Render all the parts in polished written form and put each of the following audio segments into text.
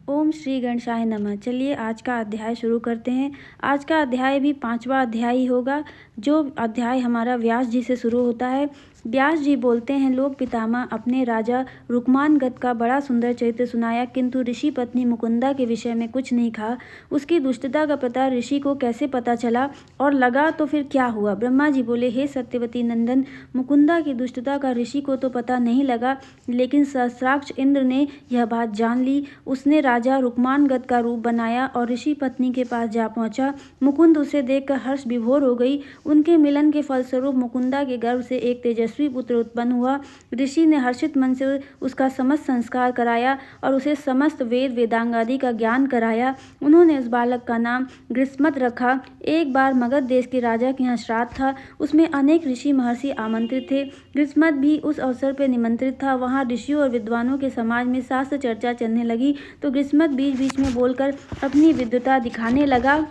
ओम श्री गणेशाय नमः। चलिए आज का अध्याय शुरू करते हैं। आज का अध्याय भी 5वां अध्याय ही होगा। जो अध्याय हमारा व्यास जी से शुरू होता है। व्यास जी बोलते हैं, लोक पितामह अपने राजा रुक्मांगद का बड़ा सुंदर चरित्र सुनाया, किंतु ऋषि पत्नी मुकुंदा के विषय में कुछ नहीं कहा। उसकी दुष्टता का पता ऋषि को कैसे पता चला और लगा तो फिर क्या हुआ। ब्रह्मा जी बोले, हे सत्यवती नंदन, मुकुंदा की दुष्टता का ऋषि को तो पता नहीं लगा, लेकिन सहस्राक्ष इंद्र ने यह बात जान ली। उसने राजा रुक्मांगद का रूप बनाया और ऋषि पत्नी के पास जा पहुंचा। मुकुंद उसे देखकर हर्ष विभोर हो गई। उनके मिलन के फलस्वरूप मुकुंदा के गर्भ से एक तेजस्वी पुत्र उत्पन्न हुआ। ऋषि ने हर्षित मन से उसका समस्त संस्कार कराया और उसे समस्त वेद वेदांगादि का ज्ञान कराया। उन्होंने उस बालक का नाम ग्रीष्मत रखा। एक बार मगध देश के राजा के यहाँ श्राद्ध था। उसमें अनेक ऋषि महर्षि आमंत्रित थे। ग्रीष्मत भी उस अवसर पर निमंत्रित था। वहाँ ऋषियों और विद्वानों के समाज में शास्त्र चर्चा चलने लगी तो ग्रीष्मत बीच बीच में बोलकर अपनी विद्वता दिखाने लगा।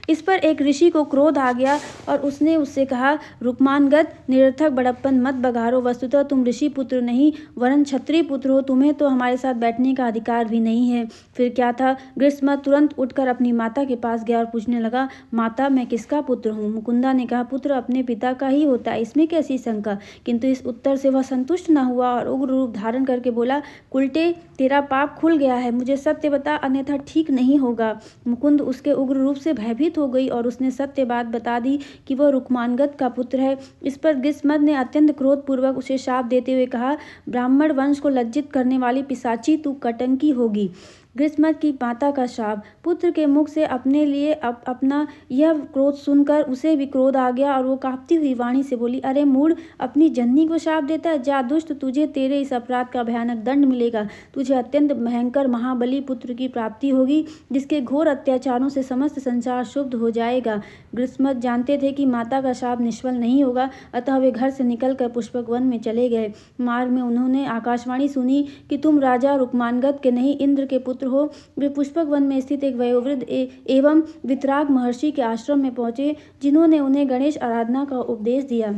इस पर एक ऋषि को क्रोध आ गया और उसने उससे कहा, रुक्मांगद, निरर्थक बड़प्पन मत बघारो। वस्तुतः तुम ऋषि पुत्र नहीं वरन क्षत्रिय पुत्र हो। तुम्हें तो हमारे साथ बैठने का अधिकार भी नहीं है। फिर क्या था। ग्रीष्मत तुरंत उठकर अपनी माता के पास गया और पूछने लगा, माता, मैं किसका पुत्र हूँ। मुकुंदा ने कहा, पुत्र अपने पिता का ही होता है, इसमें कैसी शंका। किंतु इस उत्तर से वह संतुष्ट न हुआ और उग्र रूप धारण करके बोला, उल्टे तेरा पाप खुल गया है, मुझे सत्य बता, अन्यथा ठीक नहीं होगा। मुकुंद उसके उग्र रूप से भयभीत हो गई और उसने सत्य बात बता दी कि वह रुक्मांगद का पुत्र है। इस पर ग्रीष्मत ने अत्यंत क्रोधपूर्वक उसे शाप देते हुए कहा, ब्राह्मण वंश को लज्जित करने वाली पिशाची, तू कटंकी होगी। ग्रीष्मत की माता का शाप। पुत्र के मुख से अपने लिए अपना यह क्रोध सुनकर उसे भी क्रोध आ गया और वो कांपती हुई वाणी से बोली, अरे मूढ़, अपनी जननी को शाप देता है। जा दुष्ट, तुझे तेरे इस अपराध का भयानक दंड मिलेगा। तुझे अत्यंत भयंकर महाबली पुत्र की प्राप्ति होगी, जिसके घोर अत्याचारों से समस्त संसार शुद्ध हो जाएगा। ग्रीष्मत जानते थे कि माता का शाप निष्फल नहीं होगा, अतः वे घर से निकलकर पुष्पक वन में चले गए। मार्ग में उन्होंने आकाशवाणी सुनी कि तुम राजा रुक्मांगद के नहीं, इंद्र के पुत्र हो। वे पुष्पक वन में स्थित एक वयोवृद्ध एवं वितराग महर्षि के आश्रम में पहुंचे, जिन्होंने उन्हें गणेश आराधना का उपदेश दिया।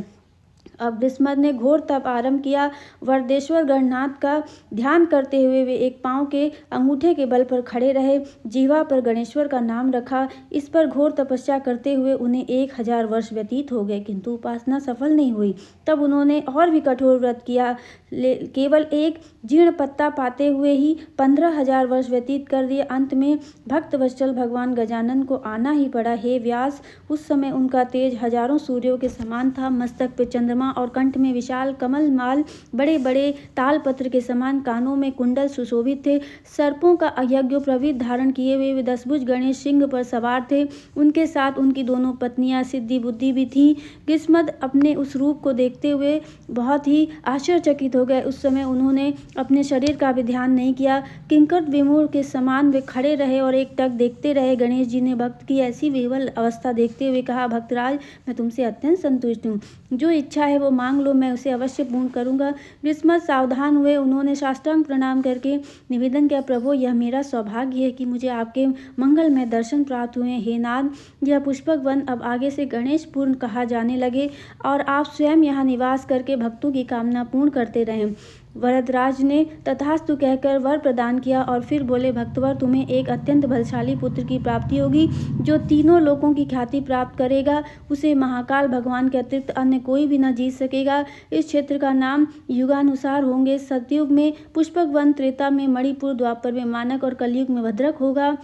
अब ग्रीष्मत ने घोर तप आरंभ किया। वरदेश्वर गणनाथ का ध्यान करते हुए वे एक पांव के अंगूठे के बल पर खड़े रहे। जीवा पर गणेश्वर का नाम रखा। इस पर घोर तपस्या करते हुए उन्हें 1000 वर्ष व्यतीत हो गए, किंतु उपासना सफल नहीं हुई। तब उन्होंने और भी कठोर व्रत किया। केवल एक जीर्ण पत्ता पाते हुए ही 15,000 वर्ष व्यतीत कर दिए। अंत में भक्तवत्सल भगवान गजानन को आना ही पड़ा। हे व्यास, उस समय उनका तेज हजारों सूर्यों के समान था। मस्तक पे चंद्रमा और कंठ में विशाल कमल माल, बड़े बड़े तालपत्र के समान कानों में कुंडल सुशोभित थे। सर्पों का यज्ञोपवीत धारण किए हुए वे 10 भुज गणेश सिंह पर सवार थे। उनके साथ उनकी दोनों पत्नियां सिद्धि बुद्धि भी थीं। ग्रीष्मत अपने उस रूप को देखते हुए बहुत ही आश्चर्यचकित हो गए। उस समय उन्होंने अपने शरीर का भी ध्यान नहीं किया। किंकट विमूढ़ के समान वे खड़े रहे और एकटक देखते रहे। गणेश जी ने भक्त की ऐसी विह्वल अवस्था देखते हुए कहा, भक्तराज, मैं तुमसे अत्यंत संतुष्ट हूँ। जो इच्छा है वो मांग लो, मैं उसे अवश्य पूर्ण करूंगा। ग्रीष्मत सावधान हुए। उन्होंने साष्टांग प्रणाम करके निवेदन किया, प्रभु, यह मेरा सौभाग्य है कि मुझे आपके मंगलमय दर्शन प्राप्त हुए। हे नाथ, यह पुष्पक वन अब आगे से गणेशपूर्ण कहा जाने लगे और आप स्वयं यहाँ निवास करके भक्तों की कामना पूर्ण करते रहें। वरदराज ने तथास्तु कहकर वर प्रदान किया और फिर बोले, भक्तवर, तुम्हें एक अत्यंत बलशाली पुत्र की प्राप्ति होगी, जो तीनों लोकों की ख्याति प्राप्त करेगा। उसे महाकाल भगवान के अतिरिक्त अन्य कोई भी न जीत सकेगा। इस क्षेत्र का नाम युगानुसार होंगे। सतयुग में पुष्पक वन, त्रेता में मणिपुर, द्वापर में मानक और कलयुग में भद्रक होगा।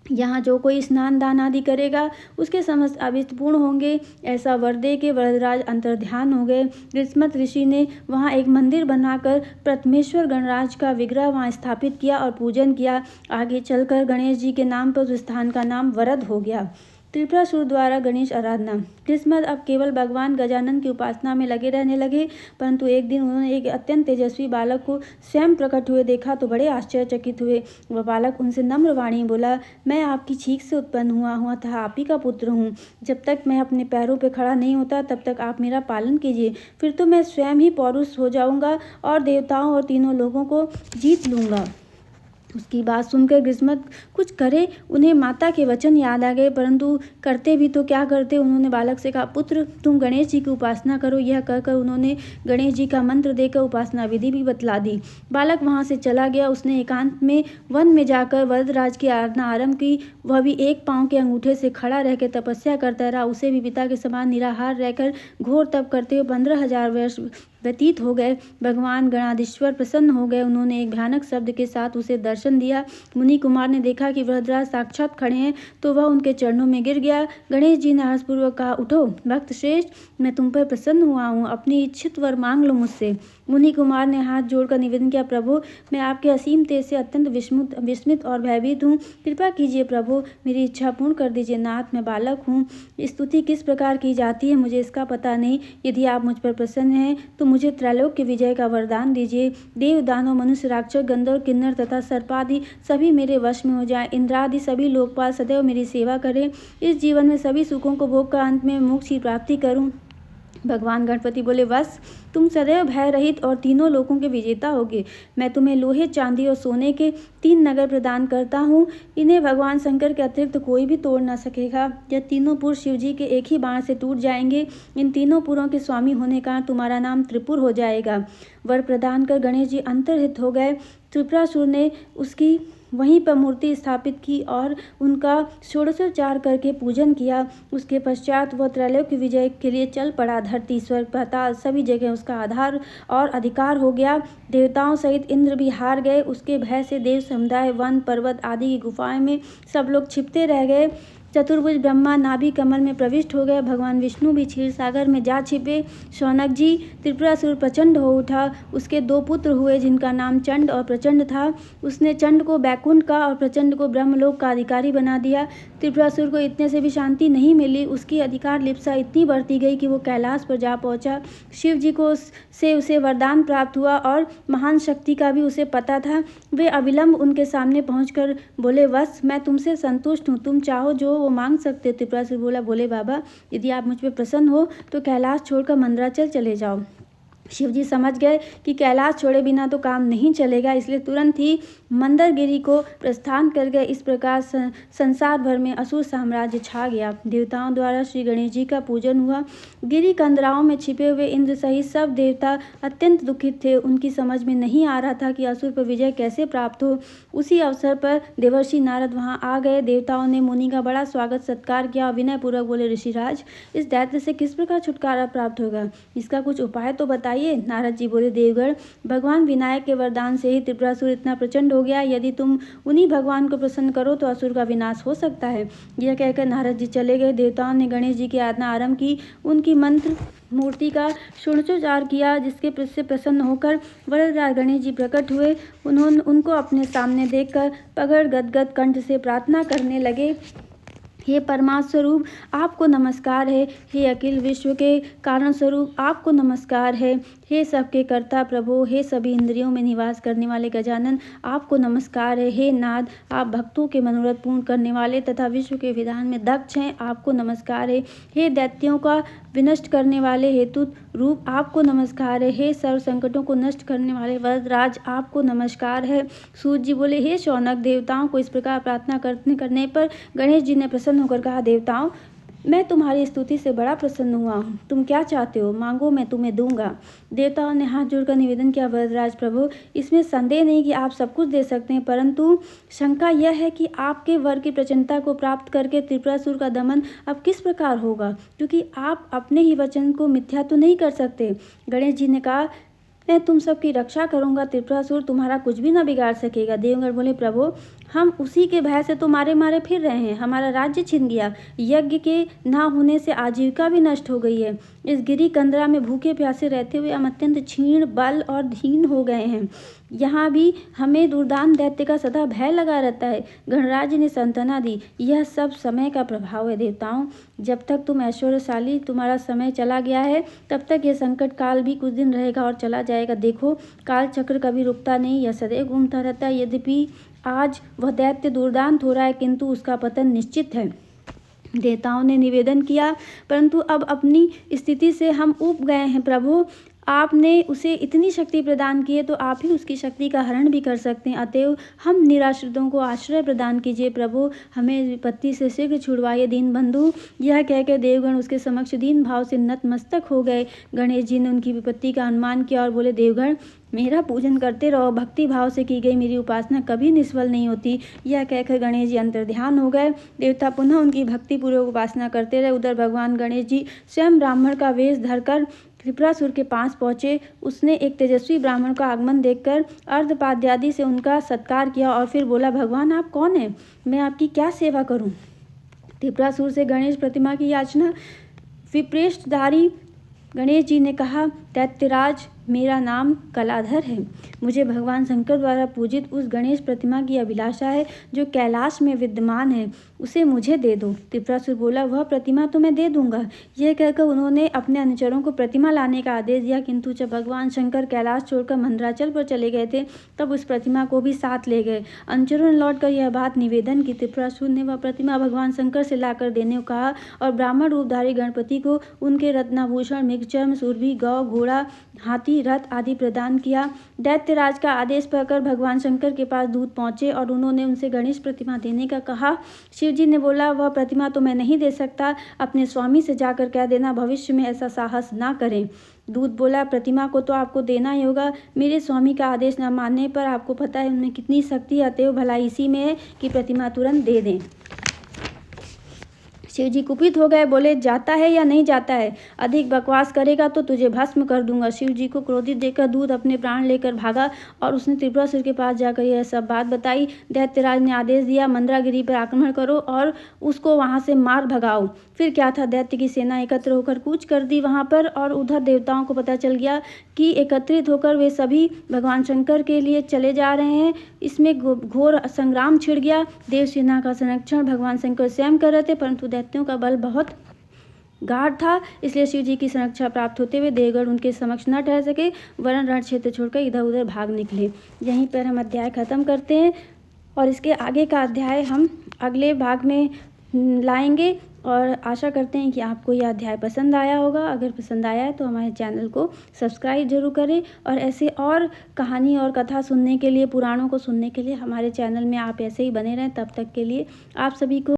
यहाँ जो कोई स्नान दान आदि करेगा उसके समस्त अभिष्ट पूर्ण होंगे। ऐसा वर दे के वरदराज अंतर्ध्यान हो गए। ग्रीष्मत ऋषि ने वहाँ एक मंदिर बनाकर प्रथमेश्वर गणराज का विग्रह वहाँ स्थापित किया और पूजन किया। आगे चलकर गणेश जी के नाम पर उस स्थान का नाम वरद हो गया। त्रिपुरासुर द्वारा गणेश आराधना। ग्रीष्मत अब केवल भगवान गजानन की उपासना में लगे रहने लगे, परंतु एक दिन उन्होंने एक अत्यंत तेजस्वी बालक को स्वयं प्रकट हुए देखा तो बड़े आश्चर्यचकित हुए। वह बालक उनसे नम्र वाणी बोला, मैं आपकी चीख से उत्पन्न हुआ था, आप ही का पुत्र हूँ। जब तक मैं अपने पैरों पर खड़ा नहीं होता तब तक आप मेरा पालन कीजिए, फिर तो मैं स्वयं ही पौरुष हो जाऊंगा और देवताओं और तीनों लोगों को जीत लूंगा। उसकी बात सुनकर ग्रीष्मत कुछ करे, उन्हें माता के वचन याद आ गए, परंतु करते भी तो क्या करते। उन्होंने बालक से कहा, पुत्र तुम गणेश जी की उपासना करो। यह कहकर उन्होंने गणेश जी का मंत्र देकर उपासना विधि भी बतला दी। बालक वहां से चला गया। उसने एकांत में वन में जाकर वरदराज की आराधना आरंभ की। वह भी एक पांव के अंगूठे से खड़ा रहकर तपस्या करता रहा। उसे भी पिता के समान निराहार रहकर घोर तप करते हुए 15,000 वर्ष व्यतीत हो गए। भगवान गणाधीश्वर प्रसन्न हो गए। उन्होंने एक भयानक शब्द के साथ उसे दर्शन दिया। मुनि कुमार ने देखा कि वरदराज साक्षात खड़े हैं, तो वह उनके चरणों में गिर गया। गणेश जी ने हर्षपूर्वक कहा, उठो भक्त श्रेष्ठ, मैं तुम पर प्रसन्न हुआ हूँ, अपनी इच्छित वर मांग लो मुझसे। मुनि कुमार ने हाथ जोड़कर निवेदन किया, प्रभु मैं आपके असीम तेज से अत्यंत विस्मित और भयभीत हूँ। कृपा कीजिए प्रभु, मेरी इच्छा पूर्ण कर दीजिए। नाथ मैं बालक हूँ, स्तुति किस प्रकार की जाती है मुझे इसका पता नहीं। यदि आप मुझ पर प्रसन्न हैं तो मुझे त्रैलोक के विजय का वरदान दीजिए। देव दानव मनुष्य राक्षस गंधर्व किन्नर तथा सर्पादि सभी मेरे वश में हो जाएं। इंद्रादि सभी लोकपाल सदैव मेरी सेवा करें। इस जीवन में सभी सुखों को भोग कर अंत में मोक्ष की प्राप्ति करूं। भगवान गणपति बोले, वत्स तुम सदैव भय रहित और तीनों लोकों के विजेता होगे। मैं तुम्हें लोहे चांदी और सोने के 3 नगर प्रदान करता हूँ। इन्हें भगवान शंकर के अतिरिक्त कोई भी तोड़ न सकेगा। यह तीनों पुर शिव जी के एक ही बाण से टूट जाएंगे। इन तीनों पुरों के स्वामी होने का तुम्हारा नाम त्रिपुर हो जाएगा। वर प्रदान कर गणेश जी अंतर्हित हो गए। त्रिपुरासुर ने उसकी वहीं पर मूर्ति स्थापित की और उनका षोडशोपचार करके पूजन किया। उसके पश्चात वह त्रैलोक्य विजय के लिए चल पड़ा। धरती स्वर्ग पाताल सभी जगह उसका आधार और अधिकार हो गया। देवताओं सहित इंद्र भी हार गए। उसके भय से देव समुदाय वन पर्वत आदि की गुफाएं में सब लोग छिपते रह गए। चतुर्भुज ब्रह्मा नाभि कमल में प्रविष्ट हो गए। भगवान विष्णु भी क्षीर सागर में जा छिपे। शौनक जी, त्रिपुरासुर प्रचंड हो उठा। उसके 2 पुत्र हुए जिनका नाम चंड और प्रचंड था। उसने चंड को बैकुंठ का और प्रचंड को ब्रह्मलोक का अधिकारी बना दिया। त्रिपुरासुर को इतने से भी शांति नहीं मिली। उसकी अधिकार लिप्सा इतनी बढ़ती गई कि वो कैलाश पर जा पहुंचा। शिव जी को से उसे वरदान प्राप्त हुआ और महान शक्ति का भी उसे पता था। वे अविलंब उनके सामने पहुंचकर बोले, वत्स मैं तुमसे संतुष्ट हूँ, तुम चाहो जो वो मांग सकते हो। त्रिपुरासुर बोला, बोले बाबा यदि आप मुझ पर प्रसन्न हो तो कैलाश छोड़कर मंदराचल चले जाओ। शिवजी समझ गए कि कैलाश छोड़े बिना तो काम नहीं चलेगा, इसलिए तुरंत ही मंदरगिरी को प्रस्थान कर गए। इस प्रकार संसार भर में असुर साम्राज्य छा गया। देवताओं द्वारा श्री गणेश जी का पूजन हुआ। गिरी कंदराओं में छिपे हुए इंद्र सहित सब देवता अत्यंत दुखित थे। उनकी समझ में नहीं आ रहा था कि असुर पर विजय कैसे प्राप्त हो। उसी अवसर पर देवर्षि नारद वहां आ गए। देवताओं ने मुनि का बड़ा स्वागत सत्कार किया। विनय पूर्वक बोले, ऋषिराज इस दैत्य से किस प्रकार छुटकारा प्राप्त होगा, इसका कुछ उपाय तो बताइए। नारद जी बोले, देवगण भगवान विनायक के वरदान से ही त्रिपुरासुर इतना प्रचंड हो गया। यदि तुम उन्हीं भगवान को प्रसन्न करो तो असुर का विनाश हो सकता है। यह कहकर नारद जी चले गए। देवताओं ने गणेश जी की आराधना आरंभ की। उनकी मंत्र मूर्ति का षोडशोपचार किया, जिसके से प्रसन्न होकर वरदराज गणेश जी प्रकट हुए। उन्होंने उनको अपने सामने देखकर पगड़ गदगद कंठ से प्रार्थना करने लगे, हे परमात्म स्वरूप आपको नमस्कार है। हे अखिल विश्व के कारण स्वरूप आपको नमस्कार है। हे सबके कर्ता प्रभु, हे सभी इंद्रियों में निवास करने वाले गजानन आपको नमस्कार है। हे नाद, आप भक्तों के मनोरथ पूर्ण करने वाले तथा विश्व के विधान में दक्ष हैं, आपको नमस्कार है। हे दैत्यों का विनष्ट करने वाले हेतु रूप आपको नमस्कार है। हे सर्व संकटों को नष्ट करने वाले वरदराज आपको नमस्कार है। सूर्य जी बोले, हे शौनक, देवताओं को इस प्रकार प्रार्थना करने पर गणेश जी ने प्रसन्न होकर कहा, देवताओं मैं तुम्हारी स्तुति से बड़ा प्रसन्न हुआ हूँ। तुम क्या चाहते हो, मांगो मैं तुम्हें दूंगा। देवताओं ने हाथ जोड़कर निवेदन किया, वरदराज प्रभु इसमें संदेह नहीं कि आप सब कुछ दे सकते हैं, परंतु शंका यह है कि आपके वर की प्रचन्नता को प्राप्त करके त्रिपुरासुर का दमन अब किस प्रकार होगा, क्योंकि आप अपने ही वचन को मिथ्या तो नहीं कर सकते। गणेश जी ने कहा, मैं तुम सबकी रक्षा करूंगा, त्रिपुरासुर तुम्हारा कुछ भी ना बिगाड़ सकेगा। देवगण बोले, प्रभु हम उसी के भय से तो मारे मारे फिर रहे हैं। हमारा राज्य छिन गया, यज्ञ के ना होने से आजीविका भी नष्ट हो गई है। इस गिरी कंदरा में भूखे प्यासे रहते हुए हम अत्यंत क्षीण बल और दीन हो गए हैं। यहाँ भी हमें दुर्दान दैत्य का सदा भय लगा रहता है। गणराज ने संतना दी, यह सब समय का प्रभाव है। देवताओं जब तक तुम ऐश्वर्यशाली, तुम्हारा समय चला गया है, तब तक यह संकट काल भी कुछ दिन रहेगा और चला जाएगा। देखो काल चक्र कभी रुकता नहीं, यह सदैव घूमता रहता है। यद्यपि आज वह दैत्य दुर्दांत हो रहा है, किंतु उसका पतन निश्चित है। देवताओं ने निवेदन किया, परंतु अब अपनी स्थिति से हम ऊब गए हैं। प्रभु आपने उसे इतनी शक्ति प्रदान की है तो आप ही उसकी शक्ति का हरण भी कर सकते हैं। अतएव हम निराश्रितों को आश्रय प्रदान कीजिए प्रभु, हमें विपत्ति से शीघ्र छुड़वाइए दीनबंधु। यह कहकर देवगण उसके समक्ष दीन भाव से नतमस्तक हो गए। गणेश जी ने उनकी विपत्ति का अनुमान किया और बोले, देवगण मेरा पूजन करते रहो, भक्ति भाव से की गई मेरी उपासना कभी निष्फल नहीं होती। यह कहकर गणेश जी अंतर्ध्यान हो गए। देवता पुनः उनकी भक्तिपूर्वक उपासना करते रहे। उधर भगवान गणेश जी स्वयं ब्राह्मण का वेश धरकर त्रिपुरासुर के पास पहुंचे। उसने एक तेजस्वी ब्राह्मण का आगमन देखकर अर्धपाद्यादि से उनका सत्कार किया और फिर बोला, भगवान आप कौन हैं, मैं आपकी क्या सेवा करूं। त्रिपुरासुर से गणेश प्रतिमा की याचना। विप्रेष्ठधारी गणेश जी ने कहा, दैत्यराज मेरा नाम कलाधर है। मुझे भगवान शंकर द्वारा पूजित उस गणेश प्रतिमा की अभिलाषा है जो कैलाश में विद्यमान है, उसे मुझे दे दो। त्रिपुरासुर बोला, वह प्रतिमा तो मैं दे दूंगा। यह कहकर उन्होंने अपने अनुचरों को प्रतिमा लाने का आदेश दिया, किंतु जब भगवान शंकर कैलाश छोड़कर मंदराचल पर चले गए थे तब उस प्रतिमा को भी साथ ले गए। अनुचरों ने लौटकर यह बात निवेदन की। त्रिपुरासुर ने वह प्रतिमा भगवान शंकर से लाकर देने को कहा और ब्राह्मण रूपधारी गणपति को उनके रत्नाभूषण, मृगचर्म, सुरभि, गौ, घोड़ा, हाथी, रथ आदि प्रदान किया। दैत्यराज का आदेश पाकर भगवान शंकर के पास दूत पहुंचे और उन्होंने उनसे गणेश प्रतिमा देने का कहा। शिवजी ने बोला, वह प्रतिमा तो मैं नहीं दे सकता, अपने स्वामी से जाकर कह देना भविष्य में ऐसा साहस ना करें। दूत बोला, प्रतिमा को तो आपको देना ही होगा, मेरे स्वामी का आदेश न मानने पर आपको पता है उनमें कितनी शक्ति है, अतएव भलाई इसी में है कि प्रतिमा तुरंत दे दें। शिवजी कुपित हो गए, बोले, जाता है या नहीं जाता है, अधिक बकवास करेगा तो तुझे भस्म कर दूंगा। शिवजी को क्रोधित देखकर दूत अपने प्राण लेकर भागा और उसने त्रिपुरासुर के पास जाकर यह सब बात बताई। दैत्यराज ने आदेश दिया, मंदरागिरी पर आक्रमण करो और उसको वहां से मार भगाओ। फिर क्या था, दैत्य की सेना एकत्र होकर कूच कर दी वहां पर और उधर देवताओं को पता चल गया कि एकत्रित होकर वे सभी भगवान शंकर के लिए चले जा रहे हैं। इसमें घोर संग्राम छिड़ गया। देव सेना का संरक्षण भगवान शंकर स्वयं कर रहे थे, परंतु दैत्यों का बल बहुत गाढ़ था, इसलिए शिव जी की संरक्षा प्राप्त होते हुए देवगण उनके समक्ष न ठहर सके, वरन रण क्षेत्र छोड़कर इधर उधर भाग निकले। यहीं पर हम अध्याय खत्म करते हैं और इसके आगे का अध्याय हम अगले भाग में लाएंगे और आशा करते हैं कि आपको यह अध्याय पसंद आया होगा। अगर पसंद आया है तो हमारे चैनल को सब्सक्राइब जरूर करें और ऐसे और कहानी और कथा सुनने के लिए, पुराणों को सुनने के लिए हमारे चैनल में आप ऐसे ही बने रहें। तब तक के लिए आप सभी को